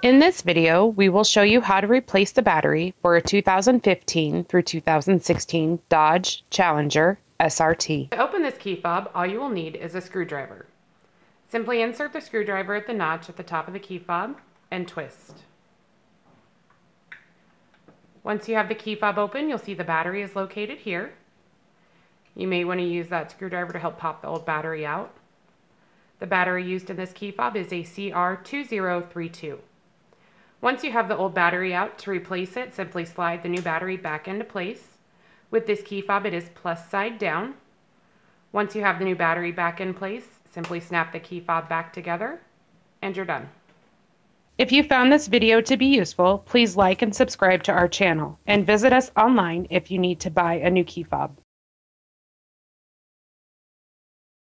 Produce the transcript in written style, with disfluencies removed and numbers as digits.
In this video, we will show you how to replace the battery for a 2015 through 2016 Dodge Challenger SRT. To open this key fob, all you will need is a screwdriver. Simply insert the screwdriver at the notch at the top of the key fob and twist. Once you have the key fob open, you'll see the battery is located here. You may want to use that screwdriver to help pop the old battery out. The battery used in this key fob is a CR2032. Once you have the old battery out, to replace it, simply slide the new battery back into place. With this key fob, it is plus side down. Once you have the new battery back in place, simply snap the key fob back together, and you're done. If you found this video to be useful, please like and subscribe to our channel, and visit us online if you need to buy a new key fob.